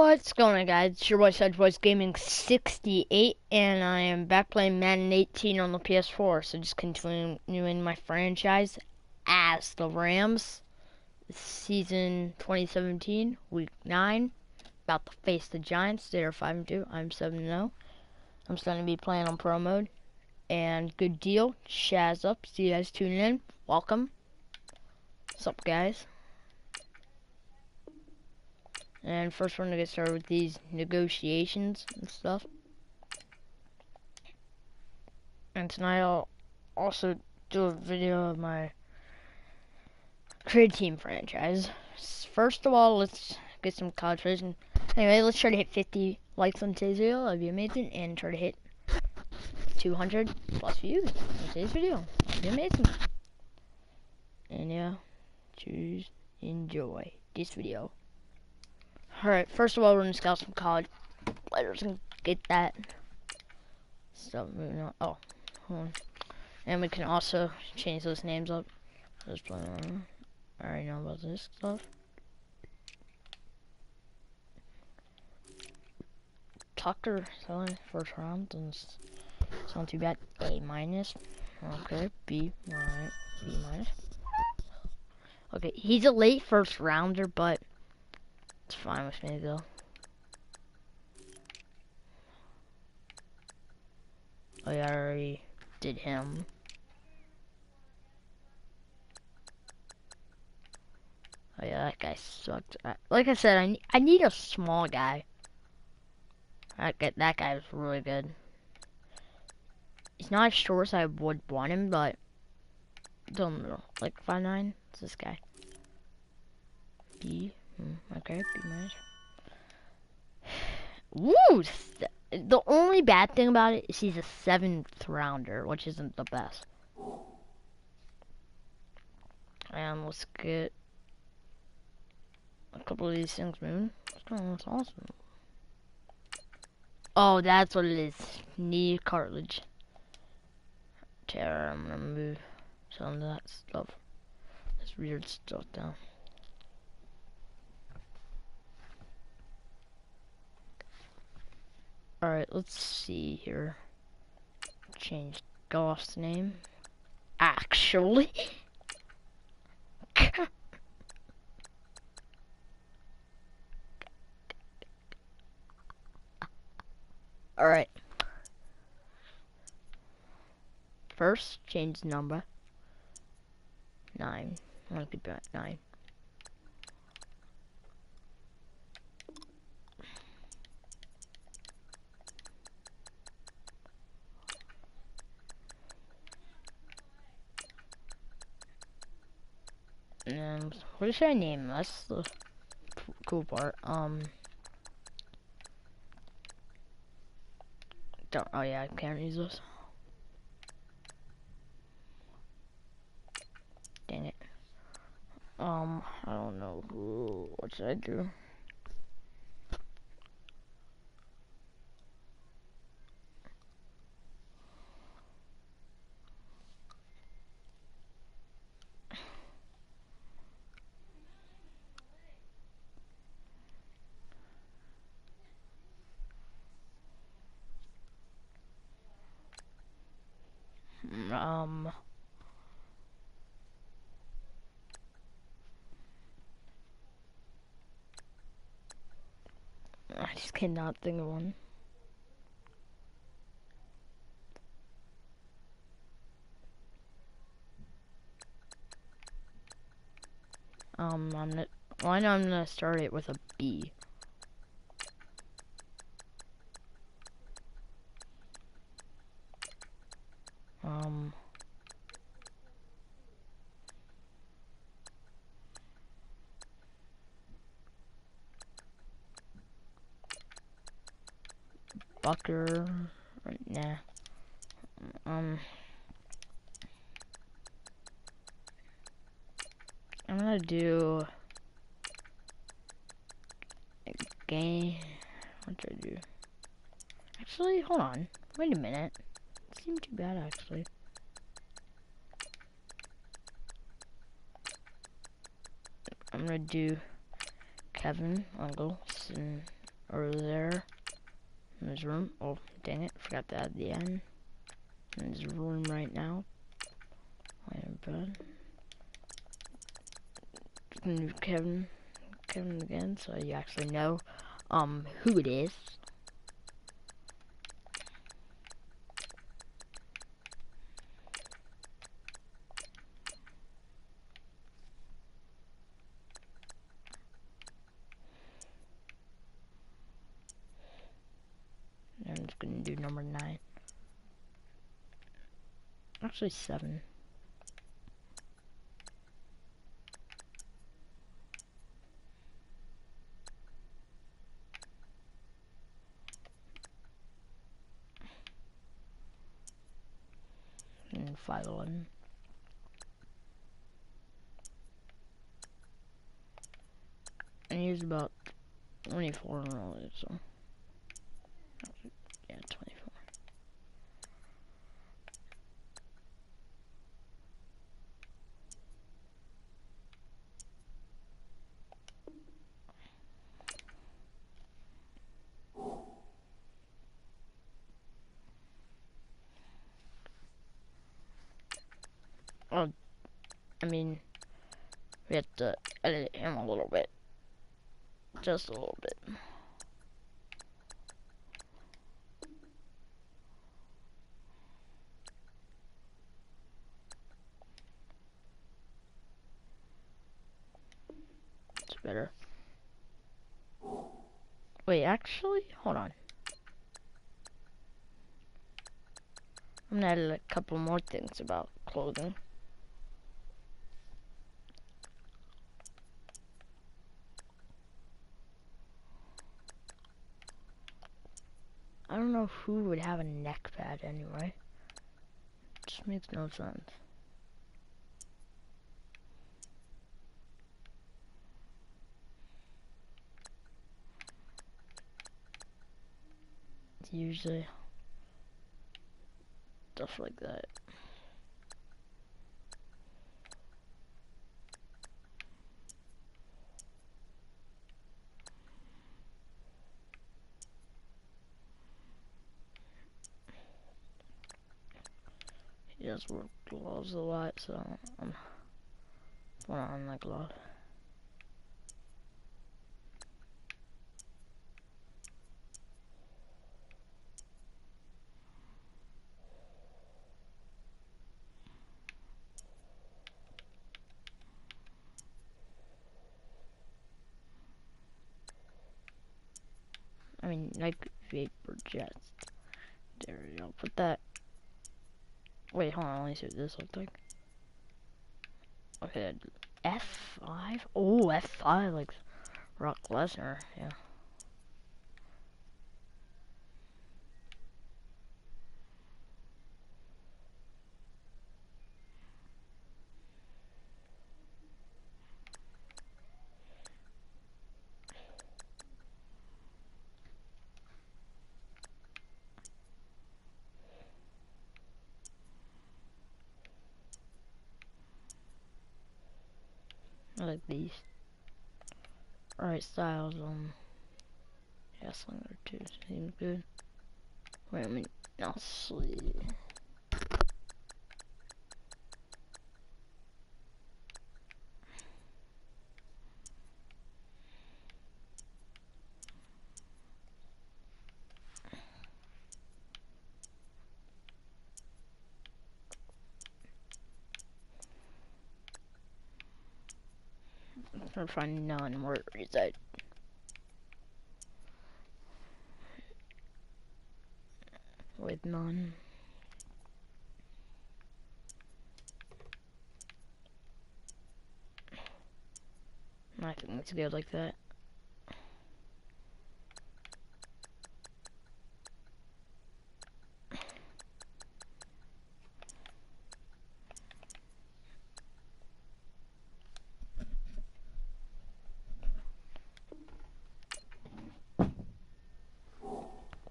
What's going on, guys? It's your boy SavageBoysGaming68, and I am back playing Madden 18 on the PS4. So just continuing my franchise as the Rams. Season 2017, Week 9. About to face the Giants. They are 5-2. I'm 7-0. I'm starting to be playing on Pro Mode. And good deal. Shaz up. See you guys tuning in. Welcome. What's up, guys? And first we're gonna get started with these negotiations and stuff. And tonight I'll also do a video of my creative team franchise. First of all, let's get some college players. And anyway, let's try to hit 50 likes on today's video. That'd be amazing. And try to hit 200 plus views on today's video. That'd be amazing. And yeah, choose enjoy this video. Alright, first of all, we're gonna scout some college players and get that stuff moving on. Oh, hold on. And we can also change those names up. Just play on. I already know about this stuff. Tucker, selling first round, doesn't sound too bad. A minus. Okay, B minus. Okay, he's a late first rounder, but it's fine with me though. Oh yeah, I already did him. Oh yeah, that guy sucked. Like I said, I need a small guy. That guy was really good. He's not as short as I would want him, but don't know, like 5'9". It's this guy. B. Okay, B minus. Woo! The only bad thing about it is he's a 7th rounder, which isn't the best. And let's get a couple of these things moving. That's awesome. Oh, that's what it is. Knee cartilage tear. I'm gonna move some of that stuff. This weird stuff down. Alright, let's see here. Change Goff's name. Actually. Alright. First, change the number. 9. I'm gonna keep it at 9. And what should I name? That's the cool part. Oh yeah, I can't use this. Dang it. I don't know. What should I do? I just cannot think of one. I'm gonna. Well, I know I'm gonna start it with a B. Bucker. Nah. I'm gonna do a game. What should I do? Actually, hold on. Wait a minute. It seemed too bad, actually. I'm gonna do Kevin Ungle. over there. In this room. Oh, dang it. Forgot that at the end. In this room right now. Bed. Kevin again, so you actually know who it is. And I'm just gonna do number 9. Actually 7. And 511. And he's about 24 and all that, so yeah, 24. Oh, I mean, we have to edit him a little bit. Just a little bit. It's better. Wait, actually, hold on. I'm gonna add a couple more things about clothing. I don't know who would have a neck pad anyway. It just makes no sense. It's usually stuff like that. He does wear gloves a lot, so I'm putting on my glove. I mean, like vapor jets. There we go. Put that. Wait, hold on. Let me see what this looks like. Okay, F5. Oh, F5, like Rock Lesnar. Yeah. I like these. Alright, styles. Yeah, Slinger 2 seems good. Wait a minute. I'll see. I'm trying to find none. Where is that? With none. I think it's good like that.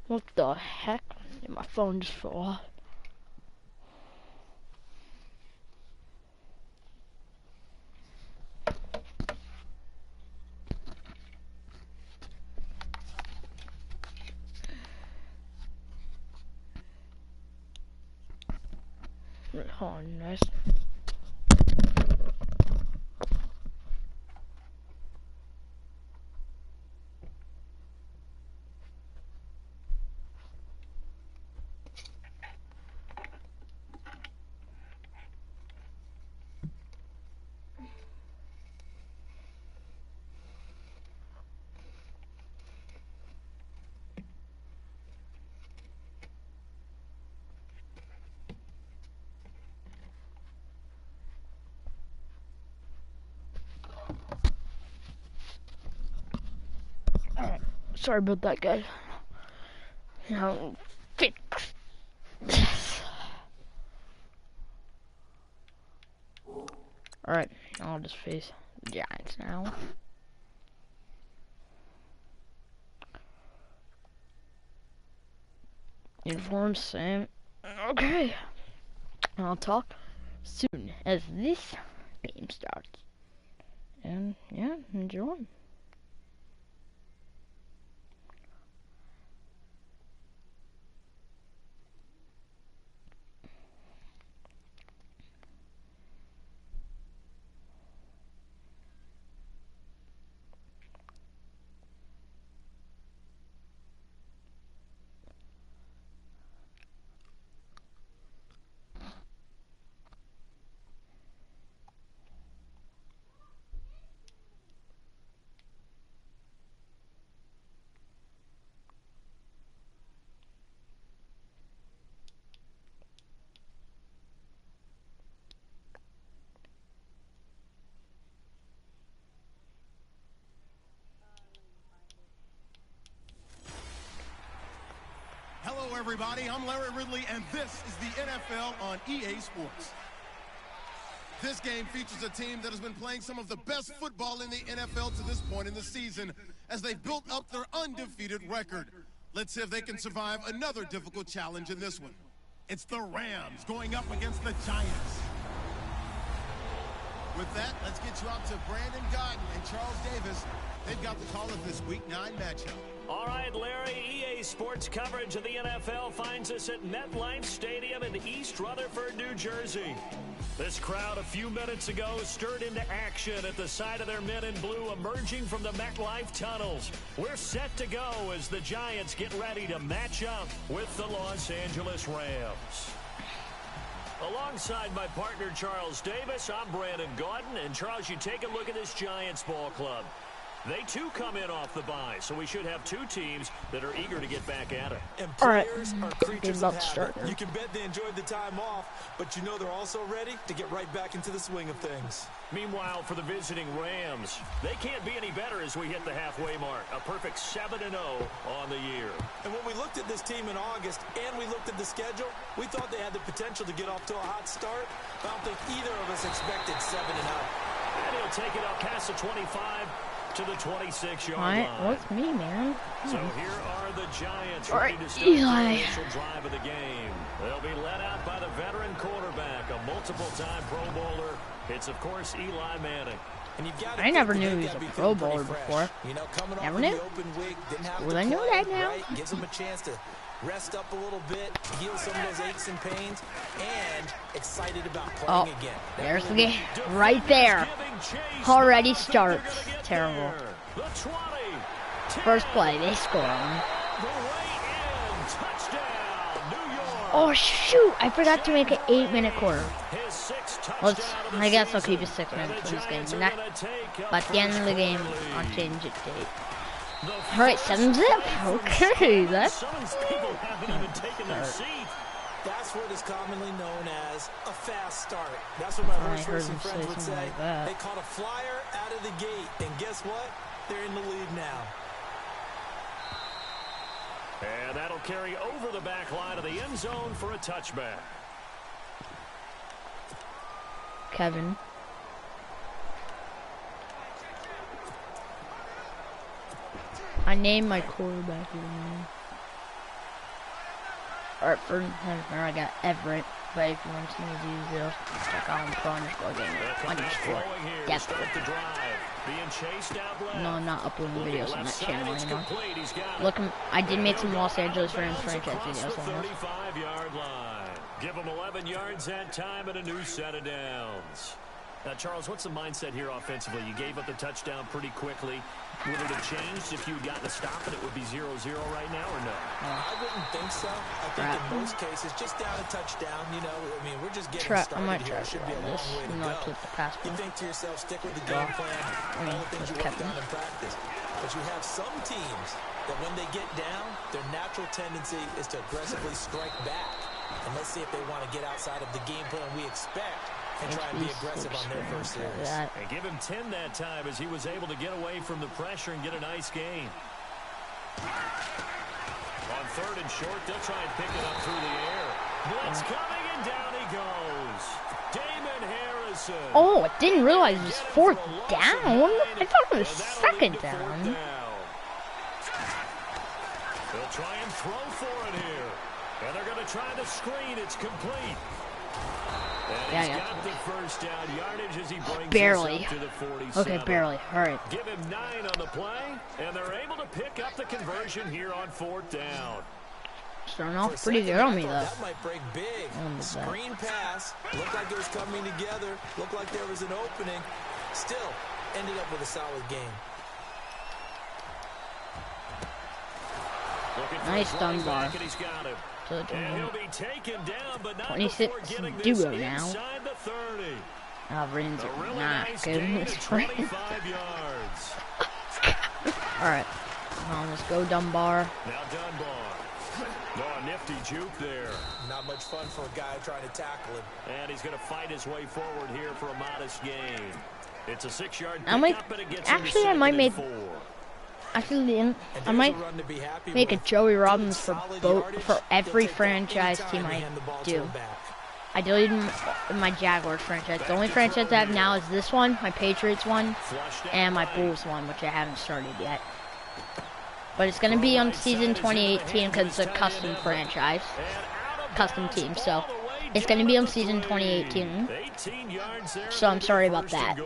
What the heck? My phone just fell off. Oh, nice. Alright, sorry about that, guys. Now, fix. Alright, I'll just face the Giants now. Uniform, same. Okay. I'll talk soon as this game starts. And, yeah, enjoy. Hello, everybody. I'm Larry Ridley, and this is the NFL on EA Sports. This game features a team that has been playing some of the best football in the NFL to this point in the season as they've built up their undefeated record. Let's see if they can survive another difficult challenge in this one. It's the Rams going up against the Giants. With that, let's get you out to Brandon Godden and Charles Davis. They've got the call of this Week 9 matchup. All right, Larry, EA Sports coverage of the NFL finds us at MetLife Stadium in East Rutherford, New Jersey. This crowd a few minutes ago stirred into action at the side of their men in blue emerging from the MetLife tunnels. We're set to go as the Giants get ready to match up with the Los Angeles Rams. Alongside my partner, Charles Davis, I'm Brandon Godden. And, Charles, you take a look at this Giants ball club. They, too, come in off the bye, so we should have two teams that are eager to get back at it. And players are creatures of habit. You can bet they enjoyed the time off, but you know they're also ready to get right back into the swing of things. Meanwhile, for the visiting Rams, they can't be any better as we hit the halfway mark. A perfect 7-0 on the year. And when we looked at this team in August and we looked at the schedule, we thought they had the potential to get off to a hot start. I don't think either of us expected 7-0. And he'll take it up past the 25 to the 26-yard line. What's me, man? So here are the Giants All ready right, to start Eli. the initial drive of the game. They'll be led out by the veteran quarterback, a multiple-time Pro Bowler. It's, of course, Eli Manning. And you've got I never knew he was a Pro Bowler before. You know, coming Never off knew. the open week, didn't have Well, to I know play, that now. right? Gives him a chance to rest up a little bit, heal some of those aches and pains, and excited about playing again. There's the game. Right there. Already starts. Terrible. First play, they score on him. Oh, shoot. I forgot to make an 8-minute quarter. I guess I'll keep it 6 minutes for this game. But at the end of the game, I'll change it to 8. Alright, 7-zip. Okay, that's... That's what is commonly known as a fast start. That's what my horse racing friends would say. They caught a flyer out of the gate, and guess what? They're in the lead now. And that'll carry over the back line of the end zone for a touchback. Kevin. I named my quarterback even. Alright, for I got Everett, but if you want to know his details, check out on _gamer_. Desperate. No, I'm not uploading videos on that channel anymore. Look, I did make some Los Angeles Rams franchise videos on this. Give him 11 yards that time and a new set of downs. Now, Charles, what's the mindset here offensively? You gave up the touchdown pretty quickly. Would it have changed if you had gotten a stop and it would be 0-0 right now, or no? I wouldn't think so. I think in most cases, just down a touchdown, you know, I mean, we're just getting started here. It should be a long way to go. You think to yourself, stick with the game plan, all the things you worked on in practice. But you have some teams that when they get down, their natural tendency is to aggressively strike back. And let's see if they want to get outside of the game plan we expect and try and be aggressive on their first series. And give him 10 that time as he was able to get away from the pressure and get a nice gain. On 3rd and short, they'll try and pick it up through the air. Blitz coming, and down he goes. Damon Harrison. Oh, I didn't realize it was 4th down. I thought it was 2nd down. They'll try and throw for it here. And they're going to try the screen. It's complete. And he's got the first down yardage as he brings barely. us up to the 47. Okay, barely. All right. Give him 9 on the play, and they're able to pick up the conversion here on 4th down. Starting off pretty good on me, though. That might break big. Screen pass. Looked like it was coming together. Looked like there was an opening. Still, ended up with a solid game. Nice done, bar. And he'll be taken down, but not 26 duo now. The 30. Rins are really not nice good in this sprint. Alright. Come on, let's go, Dunbar. Now Dunbar. Oh, a nifty juke there. Not much fun for a guy trying to tackle him. And he's going to fight his way forward here for a modest gain. It's a 6-yard pickup, but it gets actually, I might make... 4. Actually, I might make a Joey Robbins for every franchise team I do. I deleted my Jaguars franchise. The only franchise I have now is this one, my Patriots one, and my Bulls one, which I haven't started yet. But it's going to be on season 2018 because it's a custom franchise, custom team. So it's going to be on season 2018. So I'm sorry about that.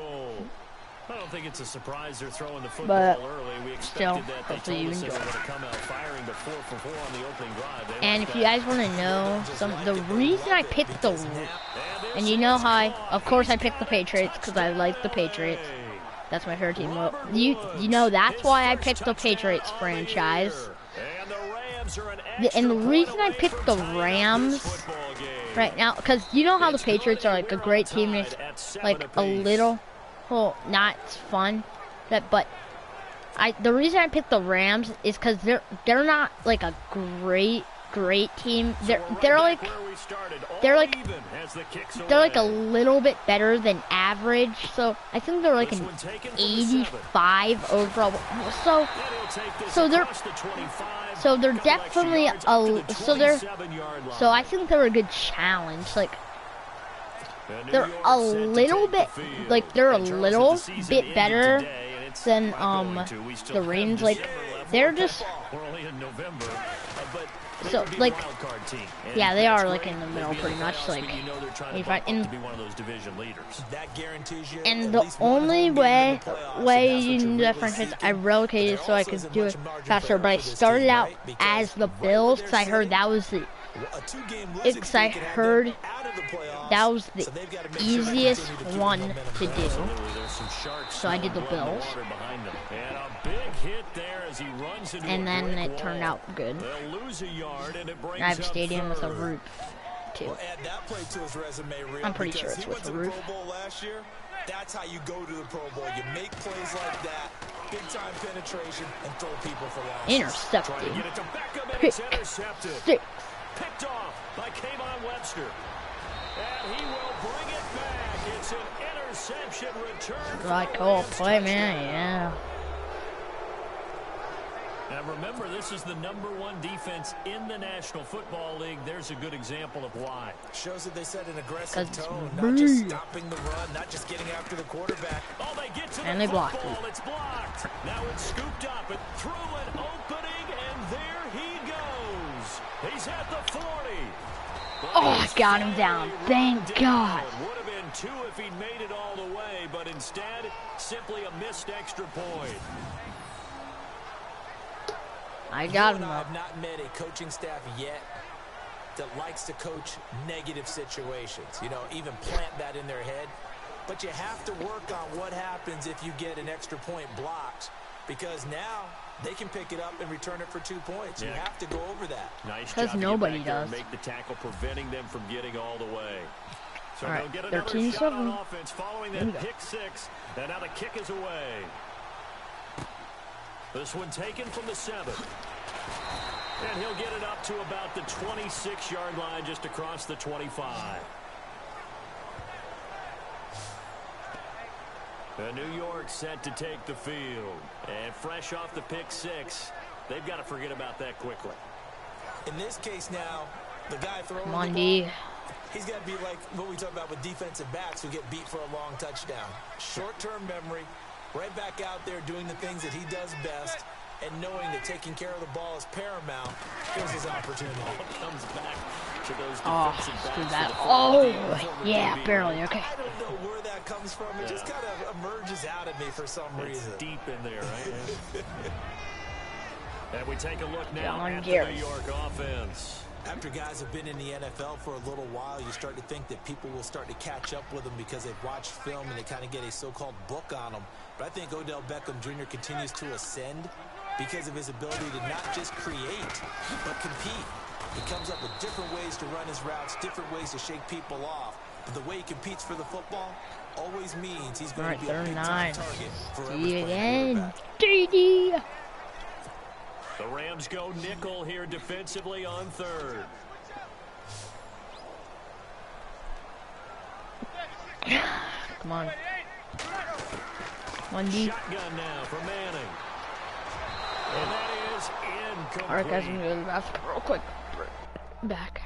I don't think it's a surprise they're throwing the football early. We expected that. They told us they were going to come out firing the 4 for 4 on the opening drive. And if you guys want to know, the reason I picked and you know how of course I picked the Patriots because I like the Patriots. That's my favorite team. Well, you know that's why I picked the Patriots franchise. And the reason I picked the Rams right now, because you know how the Patriots are like a great team, and it's like a little. Well, not fun, but the reason I picked the Rams is because they're not like a great team. They're like a little bit better than average. So I think they're like an 85 overall. So they're definitely so I think they're a good challenge. Like. They're a little bit better than the Ravens. Like they're just so like yeah, they are like in the middle pretty much. Like and the only way you can do that franchise, I relocated so I could do it faster. But I started out as the Bills because I heard that was the that was the easiest one to do. So I did the Bills. And then it turned out good. I have a stadium with a roof, too. I'm pretty sure it's with a roof. That's how you go to the Pro Bowl. You make plays like that, big time penetration, and throw people for loss. Intercepted. Pick 6. Picked off by Kayvon Webster. And he will bring it back. It's an interception return. Right call play, man, yeah. Now remember, this is the #1 defense in the National Football League. There's a good example of why. Shows that they set an aggressive tone, not just stopping the run, not just getting after the quarterback. Oh, they get to and the they blocked it. It's blocked. Now it's scooped up and through an opening, and there he goes. He's at the 40. Oh, I got him down. Thank God. Would have been 2 if he'd made it all the way, but instead, simply a missed extra point. I got him. I've not met a coaching staff yet that likes to coach negative situations. You know, even plant that in their head. But you have to work on what happens if you get an extra point blocked, because now they can pick it up and return it for 2 points. Yeah. You have to go over that. Nice job. Because nobody does. Make the tackle, preventing them from getting all the way. So all right, they'll get another shot on offense following that pick six. And now the kick is away. This one taken from the 7. And he'll get it up to about the 26-yard line, just across the 25. And New York set to take the field. And fresh off the pick six, they've got to forget about that quickly. In this case now, the guy throwing the ball, he's got to be like what we talk about with defensive backs who get beat for a long touchdown. Short-term memory, right back out there doing the things that he does best, and knowing that taking care of the ball is paramount. Here's his opportunity. Comes back to those defensive backs. Yeah, barely. Okay. I don't know where that comes from. It just kind of emerges out of me for some reason. Deep in there, right? And we take a look now at the New York offense. After guys have been in the NFL for a little while, you start to think that people will start to catch up with them because they've watched film and they kind of get a so-called book on them. But I think Odell Beckham Jr. continues to ascend because of his ability to not just create, but compete. He comes up with different ways to run his routes, different ways to shake people off. But the way he competes for the football always means he's going to be a big-time target for every player. JD. The Rams go nickel here defensively on 3rd. Come on. One D. Shotgun now for Manning. And that is incomplete. Alright guys, I'm gonna go to the bathroom real quick. Back.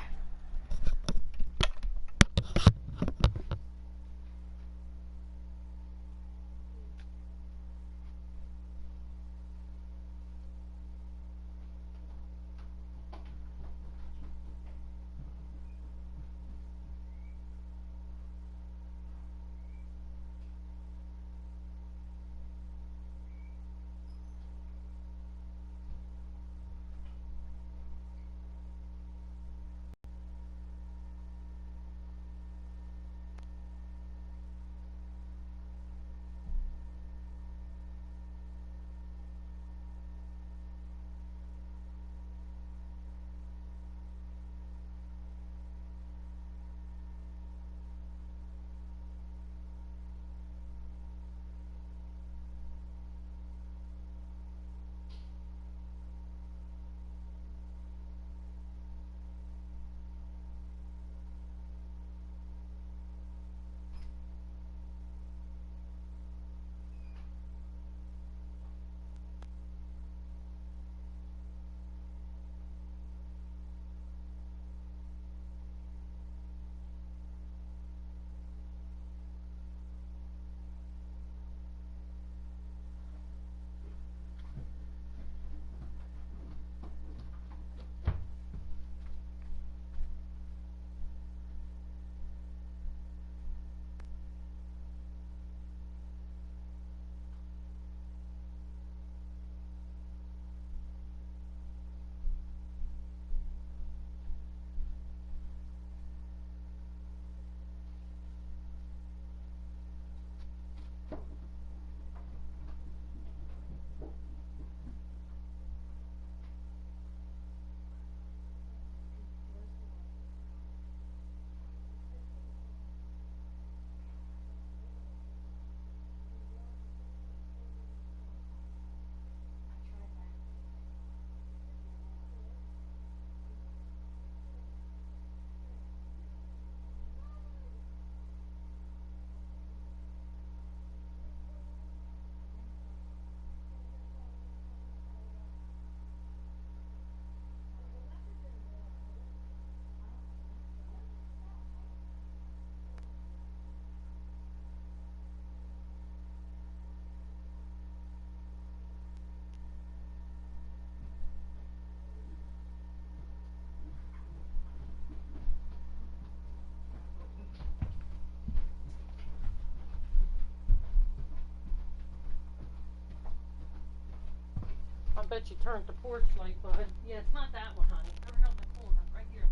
I bet you turned the porch light, bud. Yeah, it's not that one, honey. Over here on the corner, right here.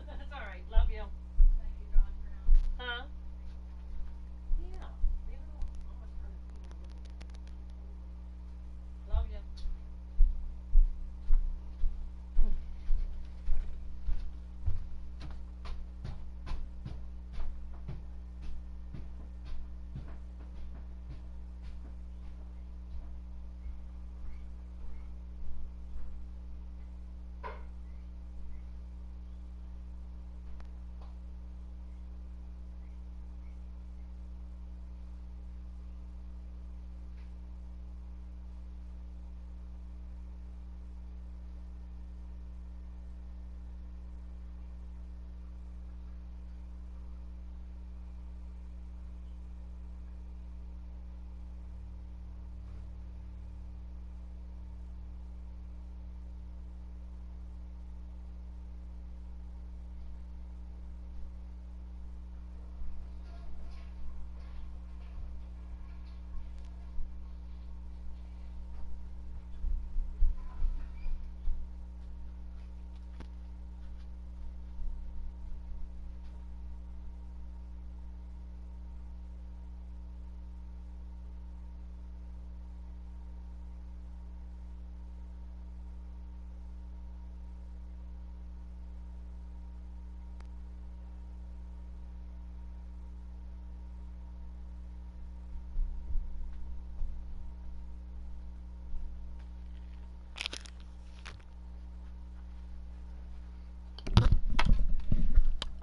That's all right. Love you. Huh? Yeah. Love you.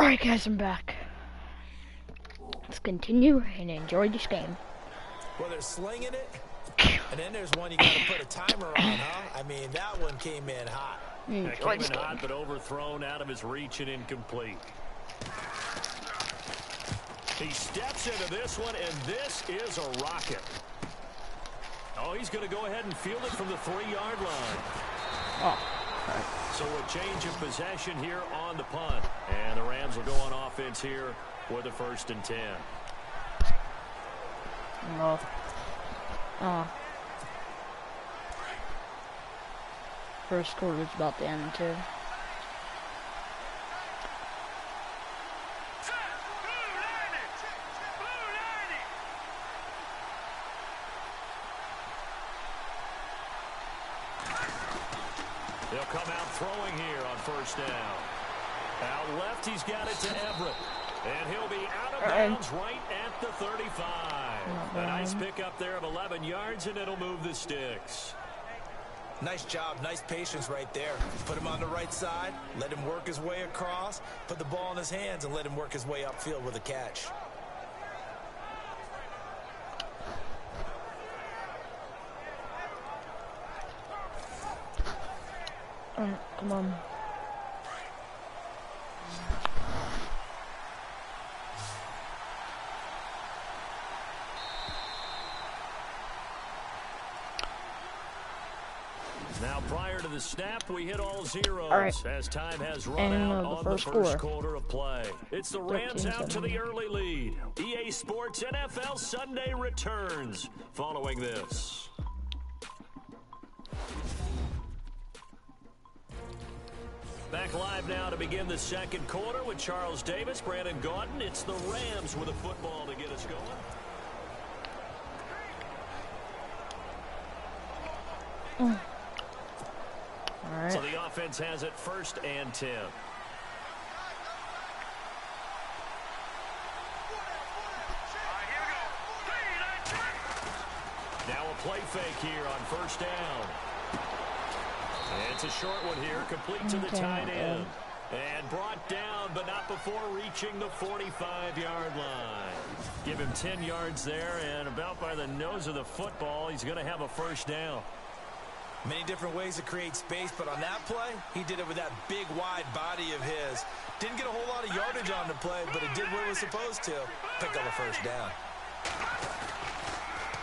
Alright guys, I'm back. Let's continue and enjoy this game. Well, they're slinging it, and then there's one you got to put a timer on, huh? I mean, that one came in hot. That came in hot, but overthrown, out of his reach and incomplete. He steps into this one, and this is a rocket. Oh, he's going to go ahead and field it from the 3-yard line. Oh. So a change of possession here on the punt. And the Rams will go on offense here for the 1st and 10. No. Oh. First quarter's about to end too. They'll come out throwing here on 1st down. Out left, he's got it to Everett. And he'll be out of bounds right at the 35. A nice pickup there of 11 yards, and it'll move the sticks. Nice job, nice patience right there. Put him on the right side, let him work his way across, put the ball in his hands, and let him work his way upfield with a catch. Come on. Now, prior to the snap, we hit all zeros as time has run And, out on the first quarter. quarter of play. It's the Rams out to the early lead. EA Sports NFL Sunday returns following this. Back live now to begin the second quarter with Charles Davis, Brandon Gaudin. It's the Rams with a football to get us going. All right. So the offense has it 1st and 10. Now a play fake here on 1st down. And it's a short one here, complete to the tight end. And brought down, but not before reaching the 45-yard line. Give him 10 yards there, and about by the nose of the football, he's going to have a 1st down. Many different ways to create space, but on that play, he did it with that big, wide body of his. Didn't get a whole lot of yardage on the play, but it did what it was supposed to. Pick up a 1st down.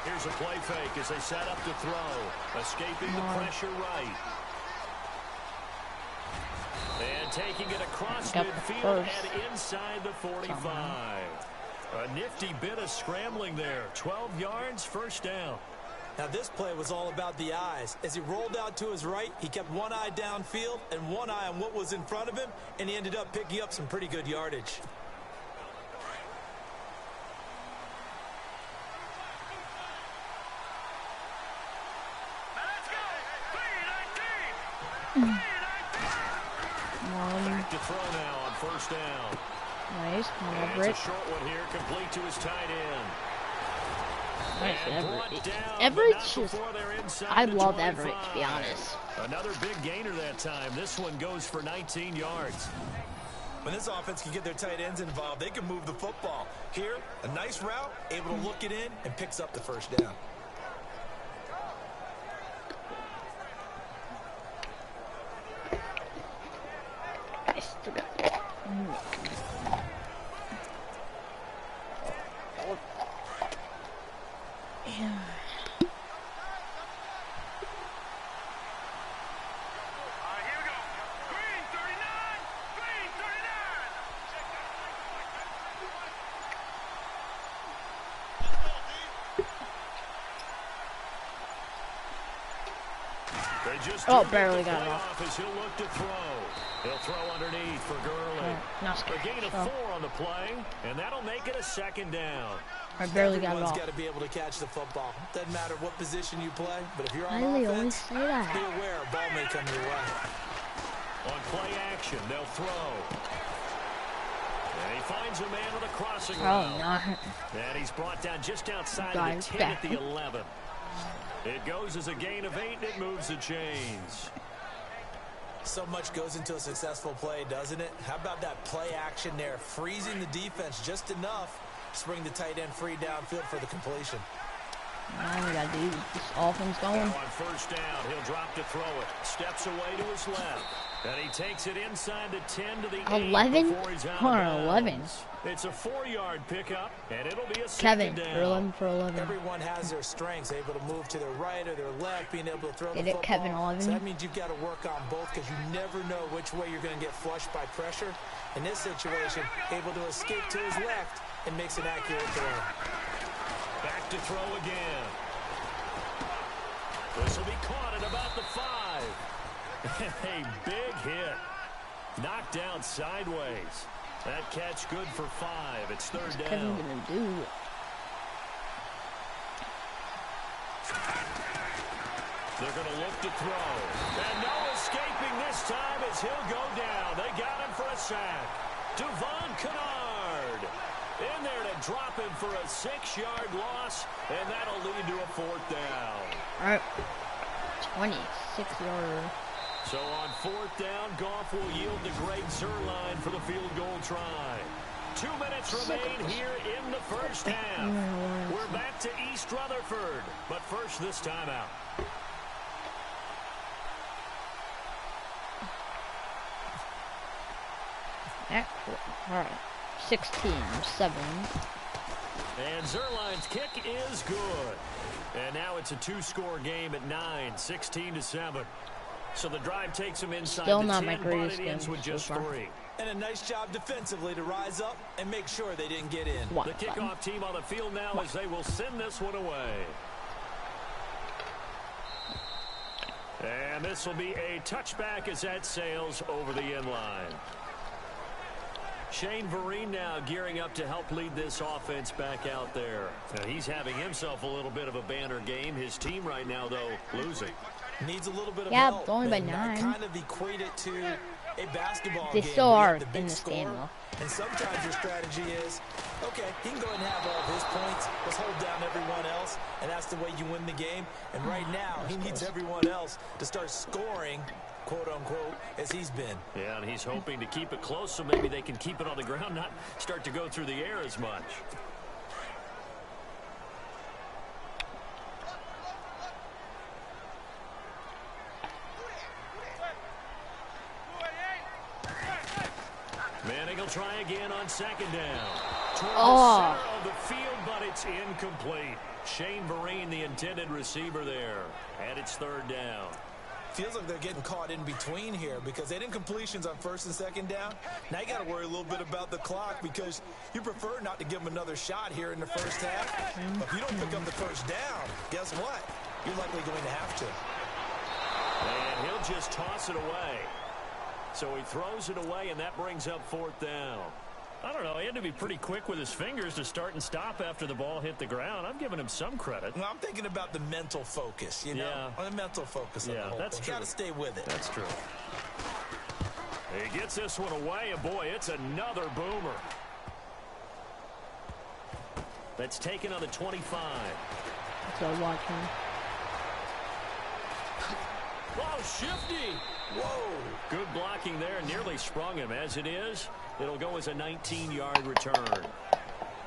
Here's a play fake as they set up to throw. Escaping the pressure right. And taking it across midfield and inside the 45. A nifty bit of scrambling there. 12 yards, 1st down. Now this play was all about the eyes. As he rolled out to his right, he kept one eye downfield and one eye on what was in front of him, and he ended up picking up some pretty good yardage. Back to throw now on first down. Nice. Come on, It's a short one here, complete to his tight end. Nice, Everett's just, I love Everett, to be honest. Another big gainer that time. This one goes for 19 yards. When this offense can get their tight ends involved, they can move the football. Here, a nice route, able to look it in, and picks up the first down. Oh, barely got it off. He'll look to throw. He'll throw underneath for Gurley. A gain of 4 on the play, and that'll make it a second down. I barely got it off. Everyone's got to be able to catch the football. Doesn't matter what position you play, but if you're on Why do they always offense, say that? be aware a ball may come your way. On play action, they'll throw. And he finds a man with a crossing route. No. And he's brought down just outside of the 10 at the 11. It goes as a gain of 8, and it moves the chains. So much goes into a successful play, doesn't it? How about that play action there, freezing the defense just enough to bring the tight end free downfield for the completion. Now we got to do this offense going. Now on first down, he'll drop to throw it. Steps away to his left. And he takes it inside the 10 to the 8 11? before he's out Or of 11. bounds. It's a 4-yard pickup, and it'll be a Kevin, second down. for 11 for 11. Everyone has their strengths, able to move to their right or their left, being able to throw the Get it, football. Kevin, 11. So that means you've got to work on both because you never know which way you're going to get flushed by pressure. In this situation, able to escape to his left and makes an accurate throw. Back to throw again. This will be caught at about the 5. A big hit. Knocked down sideways. That catch good for 5. It's third What's down. Kevin gonna do? They're going to look to throw. And no escaping this time as he'll go down. They got him for a sack. Devon Kennard in there to drop him for a 6-yard loss, and that'll lead to a 4th down. All right, 26-yarder. So on 4th down, Goff will yield to Greg Zuerlein for the field goal try. 2 minutes remain here in the first half. We're back to East Rutherford, but first this timeout. All right, 16-7. And Zuerlein's kick is good. And now it's a 2-score game at 9, 16-7. So the drive takes him inside Still the not 10, my greatest but it ends game with just so far. 3. And a nice job defensively to rise up and make sure they didn't get in. The kickoff team on the field now as they will send this one away. And this will be a touchback as that sails over the end line. Shane Vereen now gearing up to help lead this offense back out there. Now he's having himself a little bit of a banner game. His team right now, though, losing. Needs a little bit of Yeah, help. only by and 9. I kind of equate it to a basketball They game. still You are have the big in this game, score, though. and sometimes your strategy is, okay, he can go ahead and have all of his points. Let's hold down everyone else, and that's the way you win the game. And right now, he needs everyone else to start scoring, quote-unquote, as he's been. Yeah, and he's hoping to keep it close so maybe they can keep it on the ground, not start to go through the air as much. Manning will try again on 2nd down. Toward the center of the field, but it's incomplete. Shane Vereen, the intended receiver there. And it's 3rd down. Feels like they're getting caught in between here because they didn't completions on 1st and 2nd down. Now you got to worry a little bit about the clock because you prefer not to give them another shot here in the first half. But if you don't pick up the first down, guess what? you're likely going to have to. And he'll just toss it away. So he throws it away, and that brings up 4th down. I don't know. He had to be pretty quick with his fingers to start and stop after the ball hit the ground. I'm giving him some credit. Well, I'm thinking about the mental focus, you know? Yeah. The mental focus of the whole that's thing. true. Got to stay with it. That's true. He gets this one away, and boy, it's another boomer. That's taken on the 25. That's what I'm watching. Whoa, shifty. Whoa. Good blocking there. Nearly sprung him. As it is, it'll go as a 19-yard return.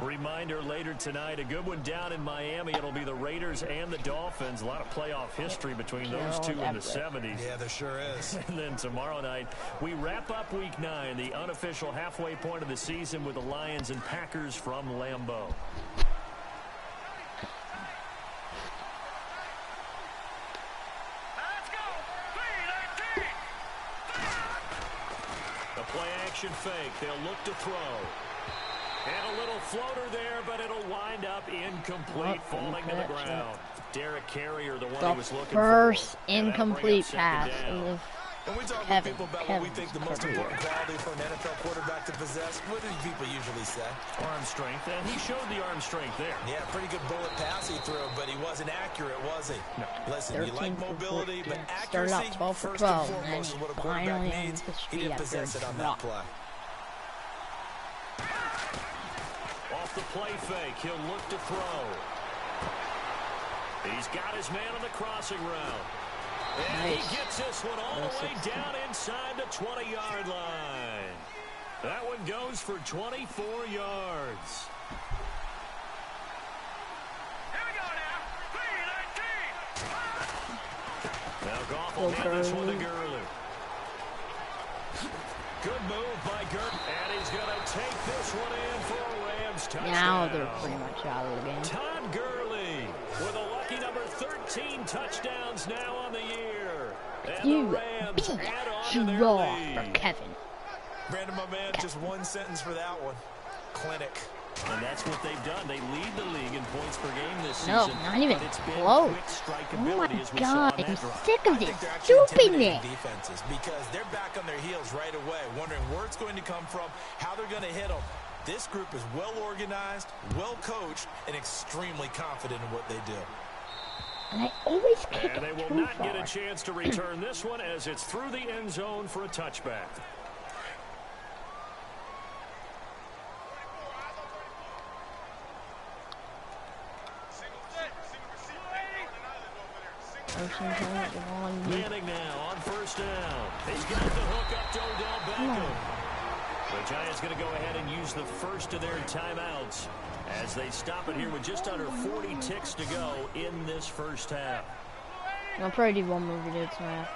Reminder later tonight, a good one down in Miami. It'll be the Raiders and the Dolphins. A lot of playoff history between those two in the 70s. Yeah, there sure is. And then tomorrow night, we wrap up Week 9, the unofficial halfway point of the season with the Lions and Packers from Lambeau. Play-action fake. They'll look to throw. And a little floater there, but it'll wind up incomplete, falling to the ground. Derek Carrier, the one he was looking for. First incomplete pass. When we talk to people about what we think the most important quality for an NFL quarterback to possess, what do people usually say? Arm strength, and he showed the arm strength there. Yeah, pretty good bullet pass he threw, but he wasn't accurate, was he? No. Listen, you like mobility, but started accuracy, out 12 for first 12, and foremost, is what a quarterback needs. He didn't possess it on that play. Off the play fake, he'll look to throw. He's got his man on the crossing route. And nice. He gets this one all the way down inside the 20-yard line. That one goes for 24 yards. Here we go now. 3-19. Now Goff will hand this one to Gurley. Good move by Gurley. And he's going to take this one in for a Rams touchdown. Now they're pretty much out of the game. Todd Gurley with a lucky number 13 touchdowns now on the year. And You the Rams add on to their draw lead. for Kevin. Brandon, my man, just one sentence for that one. Clinic. And that's what they've done. They lead the league in points per game this season. No, not even It's been close. quick Oh strikeability my as we saw god, on I'm that drive. sick of I this think they're actually intimidating stupidness. defenses because they're back on their heels right away, wondering where it's going to come from, how they're going to hit them. This group is well organized, well coached, and extremely confident in what they do. And I always kick And they it will too not far. get a chance to return this one as it's through the end zone for a touchback. Manning now on first down. He's got the hook up to Odell Beckham. The Giants going to go ahead and use the first of their timeouts as they stop it here with just under 40 ticks to go in this first half. I'll probably do one more video tonight.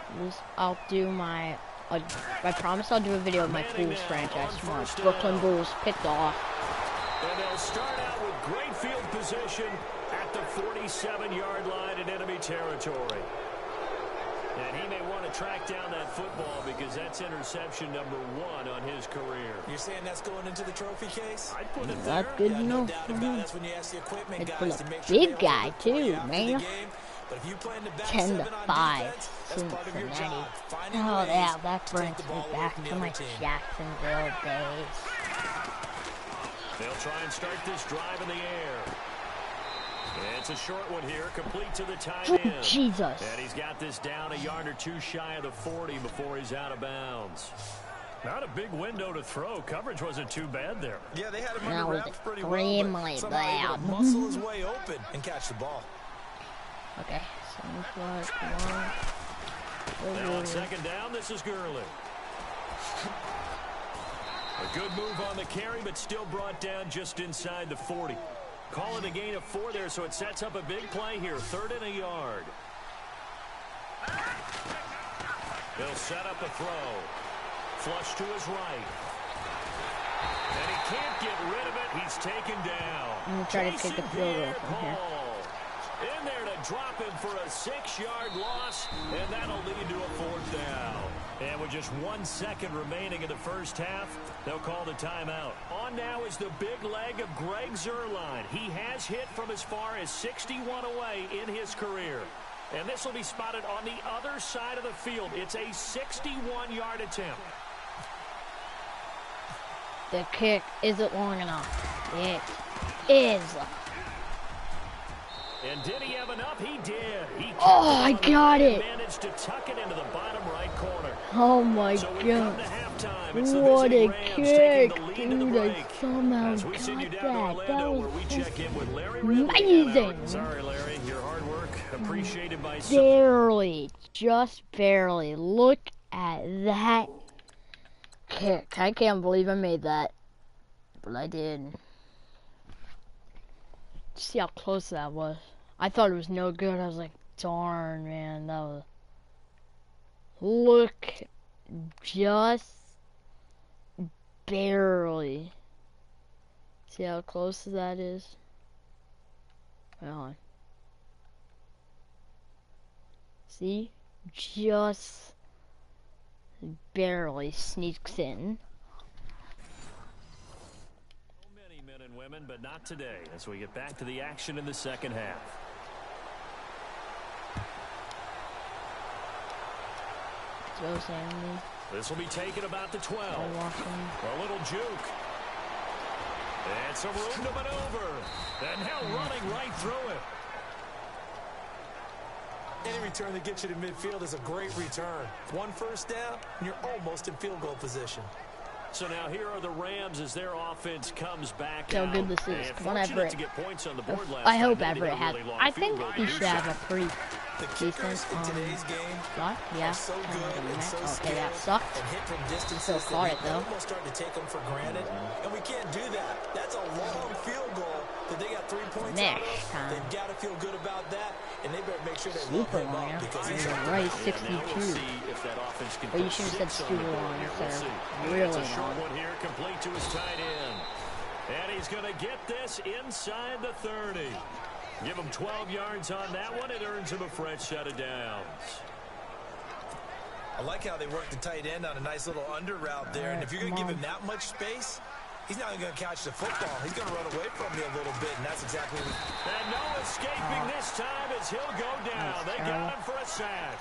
I'll do my, I promise I'll do a video of my Bulls franchise tomorrow. Brooklyn Bulls picked off. And they'll start out with great field position at the 47-yard line in enemy territory. And he may want to track down that football because that's interception number 1 on his career. You're saying that's going into the trophy case? I'd put it there. That's good Yeah, to no know. doubt about it. That's when you ask the equipment It's guys full to of make sure big they guy hold it for you too, after man. the game. But if you plan to back 10 seven to on 5 defense, that's part of your Cincinnati. job. Finding Oh ways yeah, that to brings take the me ball away back from the to my other team. Jacksonville days. They'll try and start this drive in the air. It's a short one here, complete to the tight Oh, end. Jesus. And he's got this down a yard or two shy of the 40 before he's out of bounds. Not a big window to throw. Coverage wasn't too bad there. Yeah, they had him That under was wraps pretty extremely well, but somehow able to bad. muscle his way open and catch the ball. Okay, so come on. Now on second down, this is Gurley. A good move on the carry, but still brought down just inside the 40. Call it a gain of 4 there, so it sets up a big play here. 3rd and a yard. He'll set up a throw. Flush to his right. And he can't get rid of it. He's taken down. I'm going to try to kick a field goal from here. In there to drop him for a 6-yard loss, and that'll lead to a 4th down. And with just 1 second remaining in the first half, they'll call the timeout. On now is the big leg of Greg Zuerlein. He has hit from as far as 61 away in his career. And this will be spotted on the other side of the field. It's a 61-yard attempt. The kick isn't long enough. It is. And did he have enough? He did. Oh, I got it. Managed to tuck it into the bottom right corner. Oh my God. What a kick, dude. I somehow got that. That was amazing. Sorry, Larry. Your hard work appreciated by barely, just barely. Look at that kick. I can't believe I made that, but I did. See how close that was. I thought it was no good. I was like, darn, man, that was... Look, just barely. See how close that is? Hold on. See? Just barely sneaks in. Many men and women, but not today as we get back to the action in the second half. Let's go, Sandy. This will be taken about the 12. A little juke. And some room to maneuver. And now running right through it. Any return that gets you to midfield is a great return. One first down, and you're almost in field goal position. So now here are the Rams as their offense comes back how out. good this is. Come on, Everett. To get points on the board I hope time. Everett has. I think he should have a pretty decent block. Yeah. So good and so okay, that sucked. And hit from distances still caught it though. Almost starting to take them for granted, and we can't do that. That's a long field goal that they got 3 points out of. They've got to feel good about that, and they better make sure they super long. Because he's right 62. But you should have said super long instead of really long. Short one here, complete to his tight end. And he's going to get this inside the 30. Give him 12 yards on that one. It earns him a fresh set of downs. I like how they work the tight end on a nice little under route there. And if you're going to give him that much space, he's not going to catch the football. He's going to run away from you a little bit, and that's exactly what... And no escaping this time as he'll go down. They got him for a sack.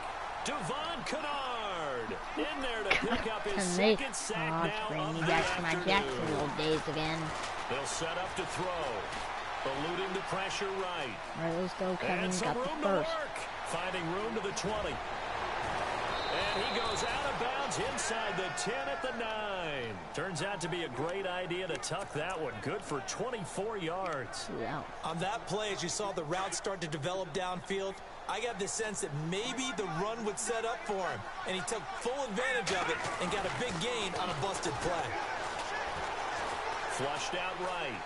Devon Kennard in there to pick up his second sack now on the Jacksonville days again. They'll set up to throw. Eluding the pressure right. Alright, let's go, Kevin. Got the first. Finding room to the 20. And he goes out of bounds inside the 10 at the 9. Turns out to be a great idea to tuck that one. Good for 24 yards. Yeah. On that play, as you saw the route start to develop downfield, I got the sense that maybe the run would set up for him. And he took full advantage of it and got a big gain on a busted play. Flushed out right.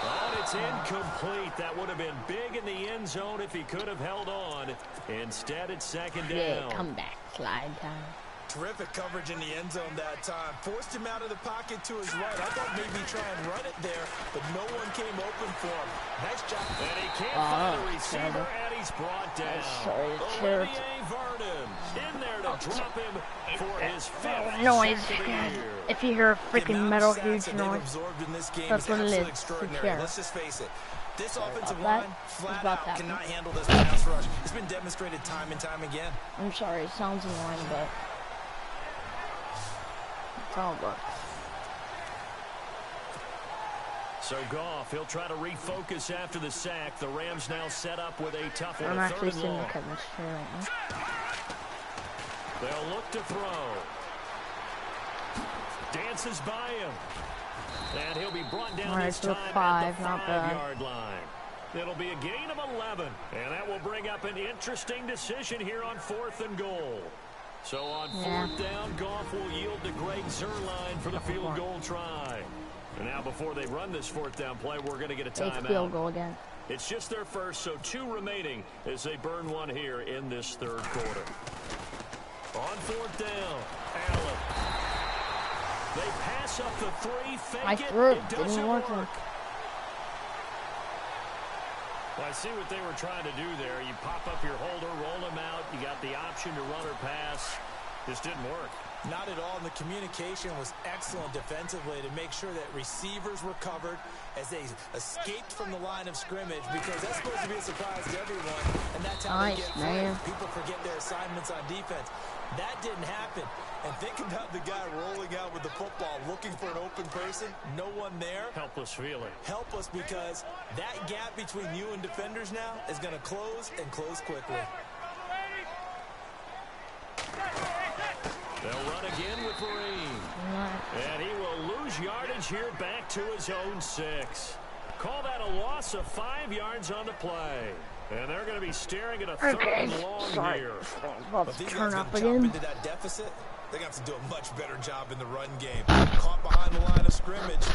But it's incomplete. That would have been big in the end zone if he could have held on. Instead, it's second down. Yeah, come back. Slide time. Terrific coverage in the end zone that time. Forced him out of the pocket to his right. I thought maybe try and run it there, but no one came open for him. Nice job. And he can't find a receiver, and he's brought down. Olivier Vernon in there to drop him for his fifth noise. sack of the year. If you hear a freaking metal huge noise, that's what it is. Let's just face it. This offensive line, flat out cannot handle this pass rush. It's been demonstrated time and time again. I'm sorry, it sounds annoying, but it's all it works. So Goff, he'll try to refocus after the sack. The Rams now set up with a tough one. I'm actually sitting to cut my chair right now. They'll look to throw. Dances by him. And he'll be brought down this time at the 5-yard line. It'll be a gain of 11. And that will bring up an interesting decision here on 4th and goal. So on 4th down, Goff will yield to Greg Zuerlein for the field goal try. And now before they run this 4th down play, we're going to get a timeout. Field goal again. It's just their first, so 2 remaining as they burn one here in this 3rd quarter. On 4th down, Allen. They pass up the 3, fake it doesn't work. Well, I see what they were trying to do there. You pop up your holder, roll him out. You got the option to run or pass. Just didn't work. Not at all, and the communication was excellent defensively to make sure that receivers were covered as they escaped from the line of scrimmage, because that's supposed to be a surprise to everyone, and that's how they get free. People forget their assignments on defense. That didn't happen. And think about the guy rolling out with the football, looking for an open person, no one there. Helpless feeling. Helpless, because that gap between you and defenders now is going to close and close quickly. They'll run again with Vereen. And he will lose yardage here back to his own 6. Call that a loss of 5 yards on the play. And they're going to be staring at a third and long here. But these guys going to jump into that deficit. They're going to have to do a much better job in the run game. Caught behind the line of scrimmage,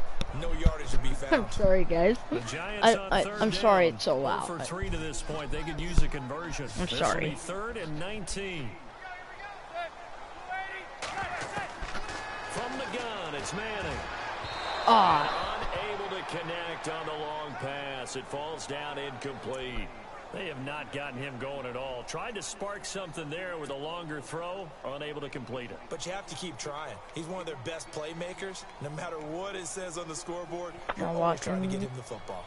no yardage to be found. I'm sorry, guys. I'm sorry it's so loud. For 3 to this point, they could use a conversion. I'm sorry. This will be 3rd and 19. From the gun, it's Manning. Unable to connect on the long pass. It falls down incomplete. They have not gotten him going at all. Tried to spark something there with a longer throw, unable to complete it. But you have to keep trying. He's one of their best playmakers. No matter what it says on the scoreboard, you're always trying to get him the football.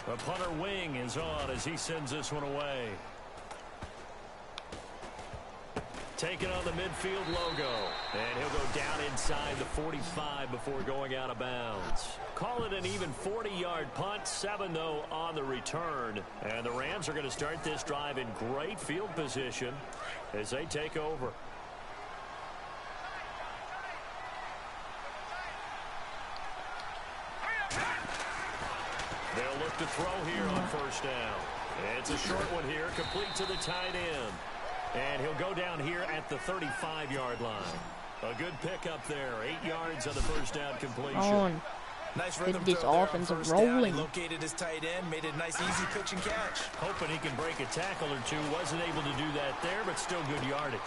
The punter wing is on as he sends this one away. Taking on the midfield logo. And he'll go down inside the 45 before going out of bounds. Call it an even 40-yard punt. 7, though, on the return. And the Rams are going to start this drive in great field position as they take over. They'll look to throw here on 1st down. It's a short one here, complete to the tight end. And he'll go down here at the 35-yard line. A good pickup there. 8 yards on the 1st down completion. Nice rhythm these offensive rolling. Located his tight end, made a nice easy pitch and catch. Hoping he can break a tackle or two. Wasn't able to do that there, but still good yardage.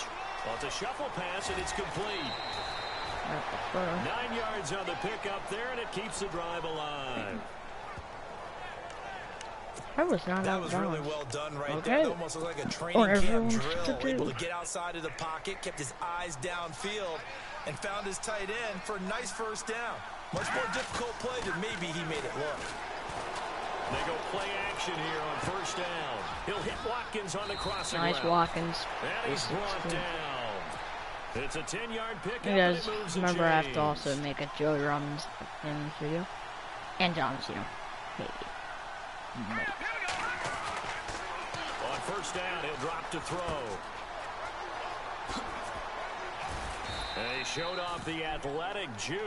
Well, it's a shuffle pass, and it's complete. 9 yards on the pickup there, and it keeps the drive alive. That was really well done right there. It almost looked like a training camp drill. Able to get outside of the pocket, kept his eyes downfield, and found his tight end for a nice 1st down. Much more difficult play than maybe he made it look. They go play action here on 1st down. He'll hit Watkins on the crossing route. Nice Watkins. And he's brought down. It's a 10-yard pickup. You guys remember I have to also make a Joey Robbins in this video. And John Cena. Maybe. On 1st down, he'll drop to throw. And he showed off the athletic juke.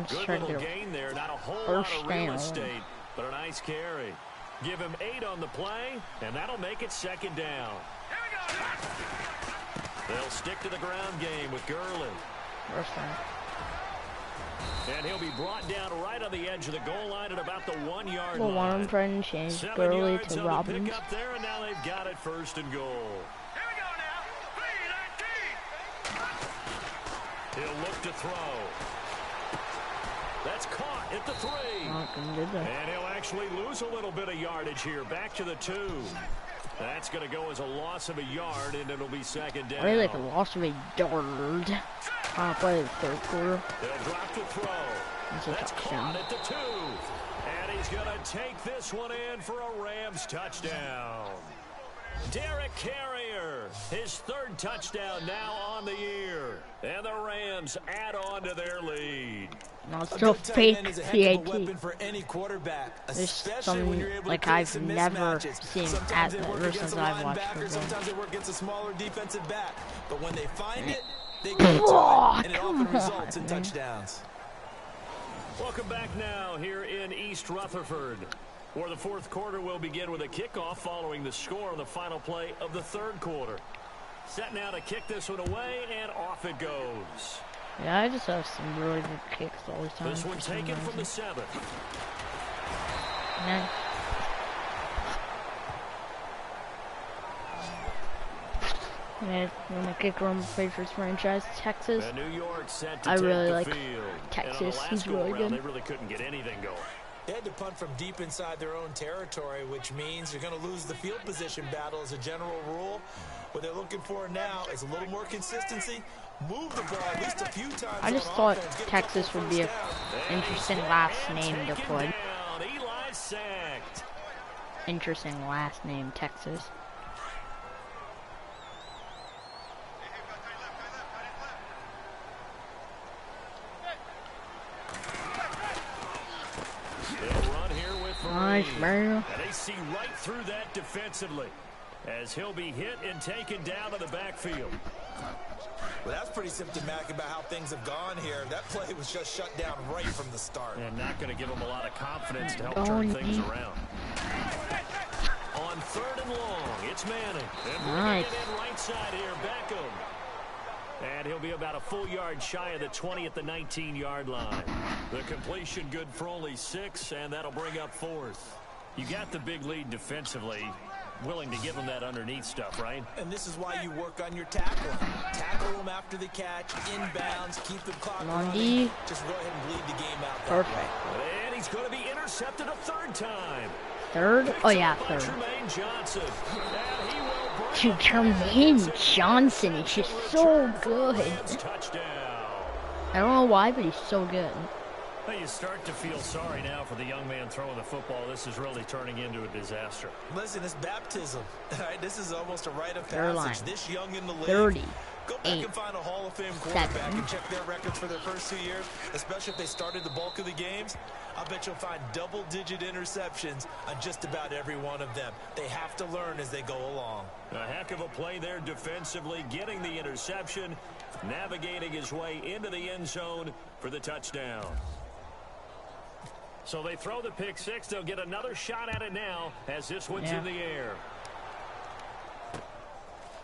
Good little gain there. Not a whole lot of real estate, but a nice carry. Give him 8 on the play, and that'll make it 2nd down. They'll stick to the ground game with Gurley. And he'll be brought down right on the edge of the goal line at about the 1-yard line. Well, I'm trying to change Gurley to Robbins. Pick up there, and now they've got it 1st and goal. Here we go now. 3-19. He'll look to throw. That's caught at the 3. And he'll actually lose a little bit of yardage here. Back to the 2. That's going to go as a loss of a yard, and it'll be 2nd down. Really like a loss of a yard. I'll play the 3rd quarter. They'll drop to throw. That's caught at the 2. And he's going to take this one in for a Rams touchdown. Derek Carrier, his 3rd touchdown now on the year. And the Rams add on to their lead. No, it's still fake PAT. For any quarterback, there's something like I've never seen ever since I've watched football. Sometimes they work against a smaller defensive back, but when they find it, they go to it, and it often results in touchdowns. Welcome back now here in East Rutherford, where the 4th quarter will begin with a kickoff following the score on the final play of the 3rd quarter. Set now to kick this one away, and off it goes. Yeah, I just have some really good kicks all the time. This one taken from the 7. Nice. Yeah, when the kicker on the Patriots franchise, Texas. New York set to I really take like the field. Texas. He's really good. They really couldn't get anything going. They had to punt from deep inside their own territory, which means you're going to lose the field position battle as a general rule. What they're looking for now is a little more consistency. Move the ball at least a few times. I just thought Texas would be an interesting last name to put. Eli sacked. Interesting last name, Texas. Nice, man. And they see right through that defensively as he'll be hit and taken down to the backfield. Well, that's pretty symptomatic about how things have gone here. That play was just shut down right from the start. And not going to give them a lot of confidence to help turn things around. On 3rd and long, it's Manning. And nice. In right side here, Beckham. And he'll be about a full yard shy of the 20 at the 19-yard line. The completion good for only 6, and that'll bring up 4th. You got the big lead defensively. Willing to give them that underneath stuff, right? And this is why you work on your tackling. Tackle them after the catch, inbounds, keep them clock running. Just go ahead and bleed the game out. Perfect. And he's going to be intercepted a 3rd time. 3rd? Oh, yeah, 3rd. Tremaine Johnson. Dude, Tremaine Johnson is just so good. I don't know why, but he's so good. Well, you start to feel sorry now for the young man throwing the football. This is really turning into a disaster. Listen, it's baptism. Right? This is almost a rite of passage. This young in the league. 30. Go back and find a Hall of Fame quarterback and check their records for their first 2 years, especially if they started the bulk of the games. I bet you'll find double-digit interceptions on just about every one of them. They have to learn as they go along. A heck of a play there defensively, getting the interception, navigating his way into the end zone for the touchdown. So they throw the pick 6. They'll get another shot at it now as this one's in the air.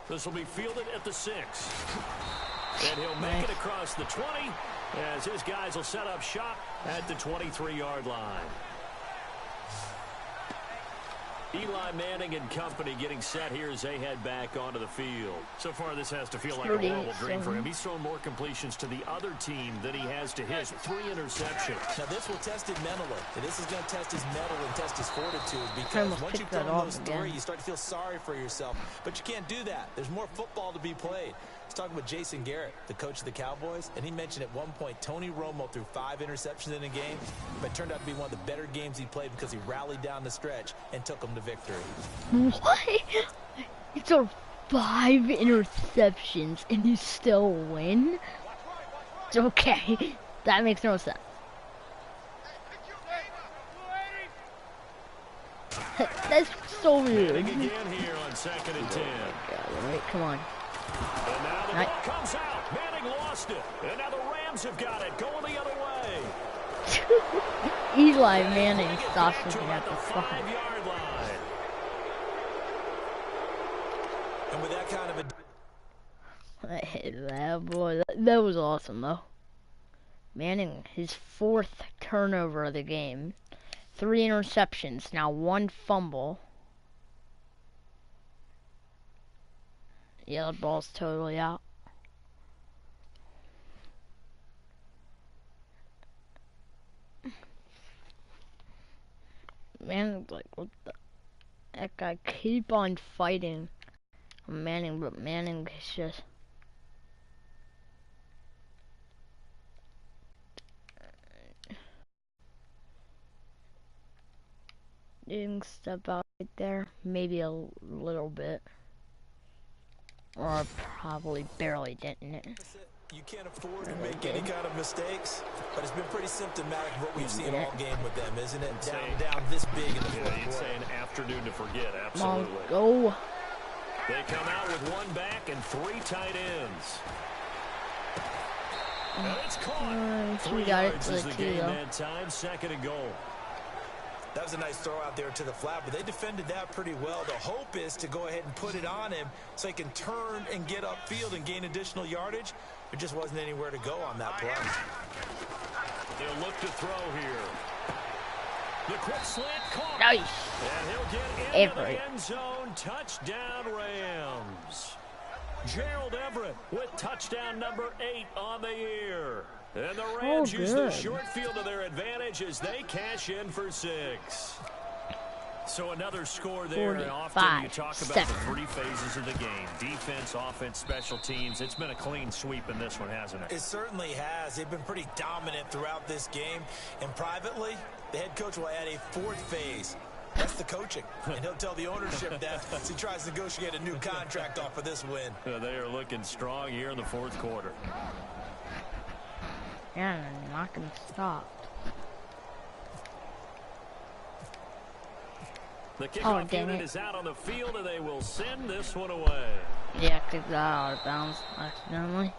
This will be fielded at the 6. And he'll make it across the 20 as his guys will set up shop at the 23-yard line. Eli Manning and company getting set here as they head back onto the field. So far, this has to feel like a horrible dream for him. He's thrown more completions to the other team than he has to his. 3 interceptions. Now, this will test him mentally. This is going to test his mental and test his fortitude, because once you've thrown those 3, you start to feel sorry for yourself. But you can't do that. There's more football to be played. I was talking with Jason Garrett, the coach of the Cowboys, and he mentioned at one point Tony Romo threw 5 interceptions in a game, but it turned out to be one of the better games he played because he rallied down the stretch and took them to victory. What? He threw 5 interceptions and you still win? It's okay. That makes no sense. That's so weird. Again here on 2nd and 10. Yeah, right, come on. And now the ball comes out. Manning lost it. And now the Rams have got it. Going the other way. Eli Manning stops looking at the 5-yard line. And with that kind of a... I hate that, boy. That was awesome, though. Manning, his 4th turnover of the game. 3 interceptions. Now 1 fumble. Yeah, the ball's totally out. Man, like, what the heck? I keep on fighting Manning, but Manning is just... didn't step out right there. Maybe a little bit. Or probably barely didn't. You can't afford to make any kind of mistakes, but it's been pretty symptomatic of what we've seen all game with them, isn't it? Down this big in the fourth quarter. You'd say an afternoon to forget, absolutely. Go. They come out with 1 back and 3 tight ends. And it's caught. 3 yards is the game that time. 2nd and goal. That was a nice throw out there to the flat, but they defended that pretty well. The hope is to go ahead and put it on him so he can turn and get upfield and gain additional yardage. There just wasn't anywhere to go on that play. He'll look to throw here. The quick slant caught. Nice. And he'll get into the end zone. Touchdown, Rams. Gerald Everett with touchdown number 8 on the year. And the Rams use their short field to their advantage. advantage as they cash in for 6. So another score there, and often you talk about the 3 phases of the game. Defense, offense, special teams. It's been a clean sweep in this one, hasn't it? It certainly has. They've been pretty dominant throughout this game. And privately, the head coach will add a 4th phase. That's the coaching. And he'll tell the ownership that as he tries to negotiate a new contract off of this win. They are looking strong here in the 4th quarter. Yeah, they're not going to stop. The kickoff unit is out on the field, and they will send this one away. Yeah, kick that out of bounds accidentally.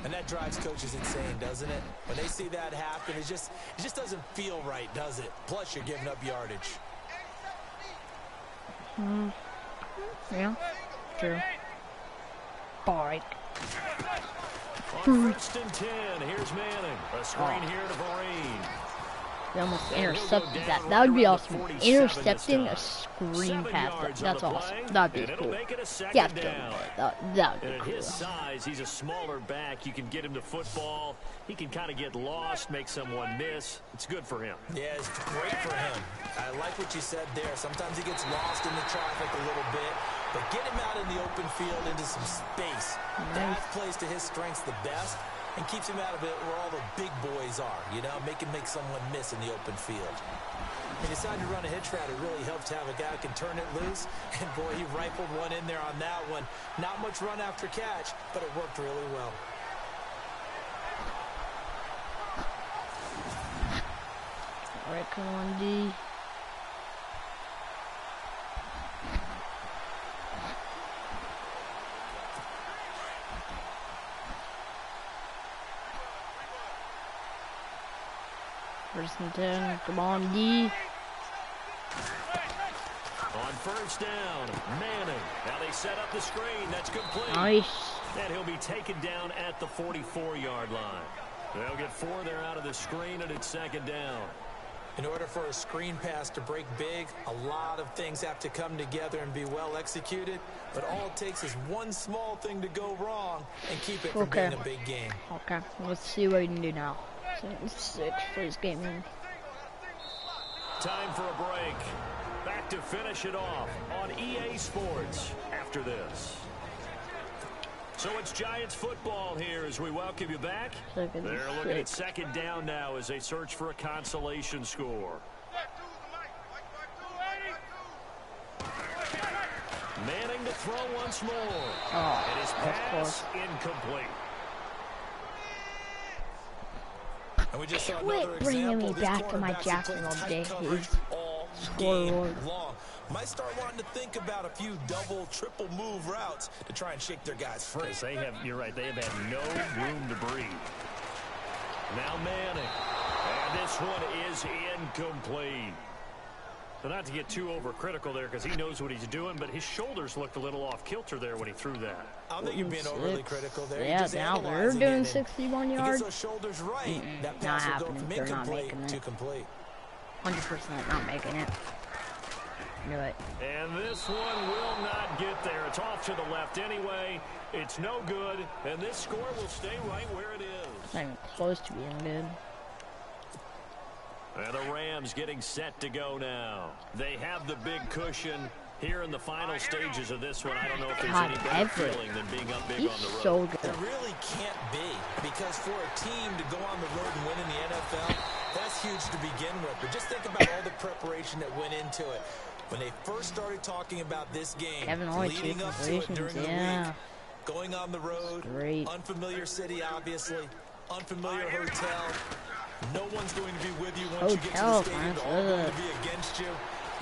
And that drives coaches insane, doesn't it? When they see that happen, it just doesn't feel right, does it? Plus, you're giving up yardage. Yeah, true. Bye. On 1st and 10, here's Manning. A screen here to Vereen. They almost intercepted that. That would be awesome. Intercepting a screen pass. That's awesome. That'd be cool. Yeah, that would be cool. At his size, size, he's a smaller back. You can get him to football. He can kind of get lost, make someone miss. It's good for him. Yeah, it's great for him. I like what you said there. Sometimes he gets lost in the traffic a little bit, but get him out in the open field into some space. That plays to his strengths the best and keeps him out of it where all the big boys are, you know, make someone miss in the open field. He decided to run a hitch route. It really helps to have a guy who can turn it loose, and boy, he rifled one in there on that one. Not much run after catch, but it worked really well. All right, come on, D. First and 10, come on, D. On 1st down, Manning. Now they set up the screen. That's complete. Nice. And he'll be taken down at the 44-yard line. They'll get 4 there out of the screen, and it's 2nd down. In order for a screen pass to break big, a lot of things have to come together and be well executed. But all it takes is one small thing to go wrong and keep it from being a big game. Okay, let's see what we can do now. 6 for this game. Time for a break. Back to finish it off on EA Sports after this. So it's Giants football here as we welcome you back. They're looking at 2nd down now as they search for a consolation score. Manning to throw once more. And his pass incomplete. And we just saw Quit bringing me back to my Jacksonville days. Might start wanting to think about a few double, triple move routes to try and shake their guys free. They have, you're right, they have had no room to breathe. Now Manning. And this one is incomplete. So not to get too overcritical there because he knows what he's doing, but his shoulders looked a little off kilter there when he threw that. I don't think you're being overly critical there. Yeah, now we're doing 61 yards. He gets those shoulders right. That pass will go from incomplete to complete. 100% not making it. Knew it. And this one will not get there. It's off to the left anyway. It's no good, and this score will stay right where it is. Not even close to being good. And the Rams getting set to go now. They have the big cushion here in the final stages of this one. I don't know if there's any better feeling than being up big on the road. So good. It really can't be, because for a team to go on the road and win in the NFL, that's huge to begin with. But just think about all the preparation that went into it. When they first started talking about this game, leading up to it during the week, going on the road, unfamiliar city, obviously, unfamiliar hotel. No one's going to be with you once you get to the stadium. They're all going to be against you.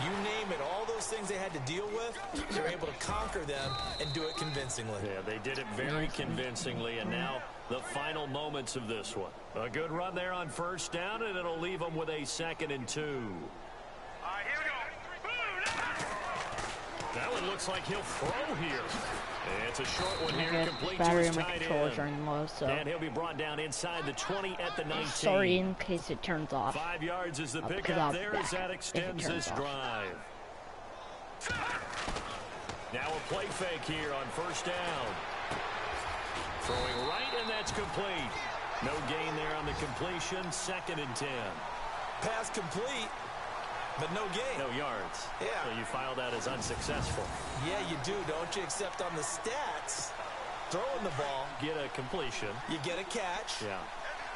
You name it, all those things they had to deal with, they're able to conquer them and do it convincingly. Yeah, they did it very convincingly, and now the final moments of this one. A good run there on 1st down, and it'll leave them with a 2nd and 2. All right, here we go. That one looks like he'll throw here. It's a short one here, complete to battery his my tight controllers are end. in low, so. And he'll be brought down inside the 20 at the 19. Sorry in case it turns off. 5 yards is the pickup there as that extends this drive. Now a play fake here on first down. Throwing right, and that's complete. No gain there on the completion. 2nd and 10. Pass complete, but no gain. No yards. Yeah. So you file that as unsuccessful. Yeah, you do, don't you? Except on the stats, throwing the ball, Get a completion. you get a catch. Yeah.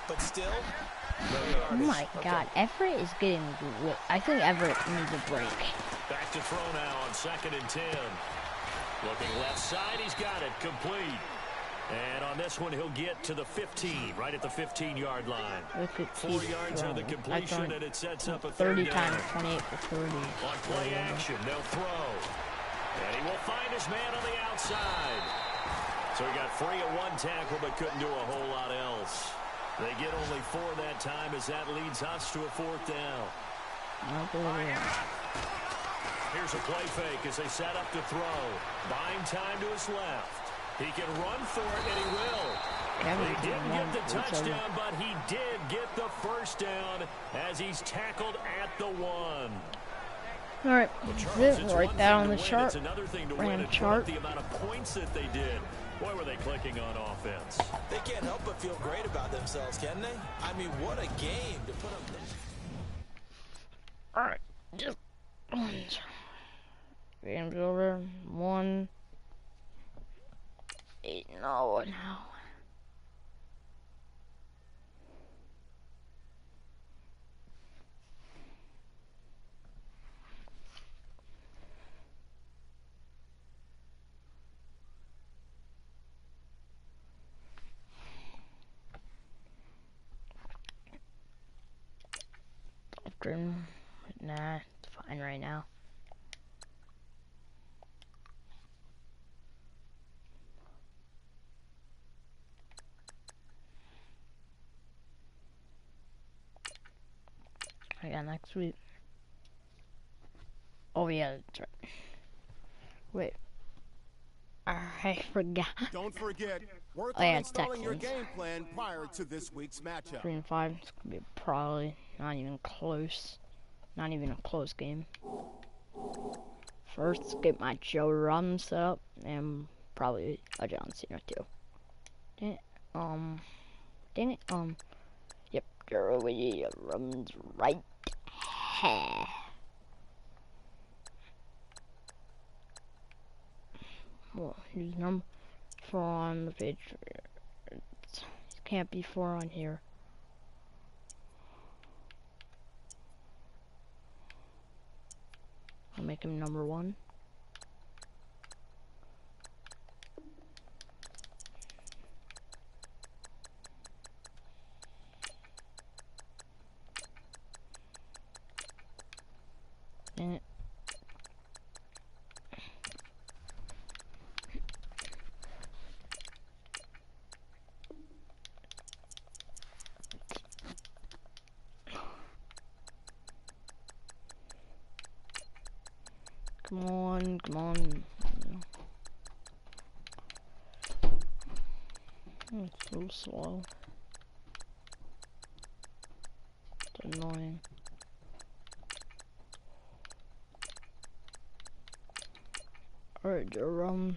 But still, no Oh yardage. my God, Everett is getting. I think Everett needs a break. Back to throw now on 2nd and 10. Looking left side, he's got it. Complete. And on this one, he'll get to the 15, right at the 15-yard line. 4 yards on the completion, and it sets up a 30 third times, down. 28 for 30. On play action, they'll throw. And he will find his man on the outside. So he got free at 1 tackle, but couldn't do a whole lot else. They get only 4 that time, as that leads us to a 4th down. Here's a play fake as they set up to throw. Buying time to his left. He can run for it, and he will. He didn't get the touchdown, but he did get the first down as he's tackled at the 1. All right, write that on the chart. Another thing to Ram win chart. the amount of points that they did. Boy, were they clicking on offense. They can't help but feel great about themselves, can they? I mean, what a game to put up. All right, just game's over. 1-8 now. Nah, it's fine right now. I got next week. Oh yeah, that's right. Wait. I forgot. Don't forget, work Oh, yeah, on it's installing your Texans. game plan prior to this week's matchup. 3-5. It's gonna be probably not even close. Not even a close game. First, get my Joe Run set up, and probably a John Cena too. Dang it. Yep, Joe runs right. Well, he's number 4 on the page. It can't be 4 on here. I'll make him number 1. Dang it. Come on, come on. It's so slow. It's annoying. Alright, Jerome.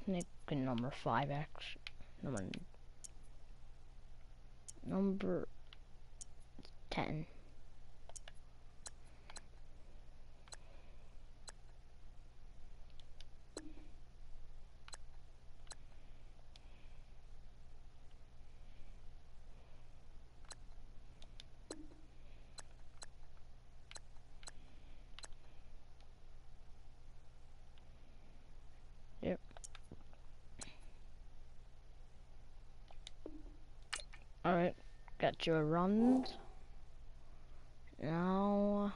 Nick number 5 actually. Number 10. Yep. Alright, got your runs. Now,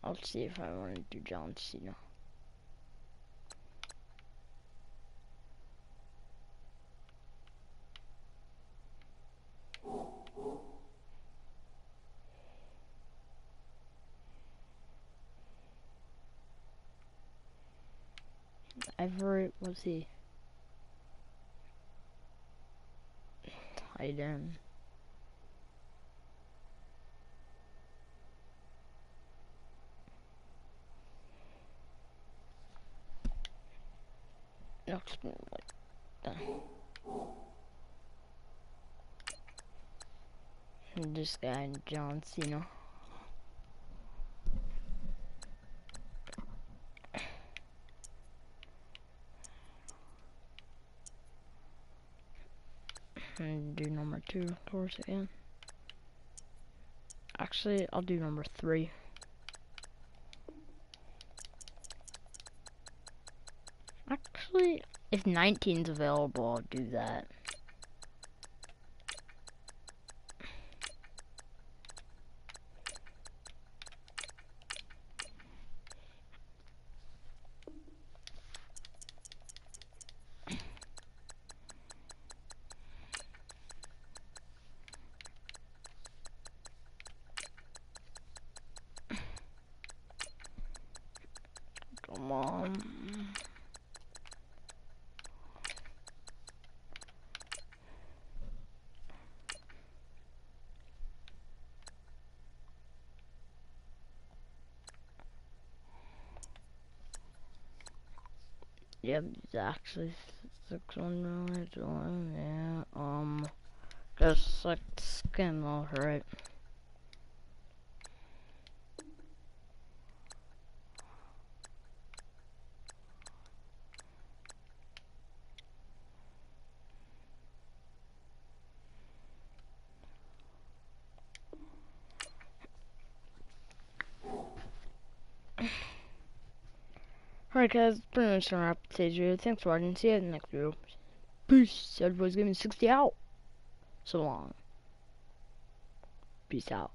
I'll see if I want to do John Cena. Everett, was he? How you doing? Looks like that. This guy, John Cena. And do number 2, of course, again. Actually, I'll do number 3. Actually, if 19's available, I'll do that. Come on. Yep, it's actually 600, yeah, just like skin all right. Alright guys, pretty much gonna wrap up today's video. Thanks for watching, see you in the next video. Peace, SavageBoysGaming68 out. So long. Peace out.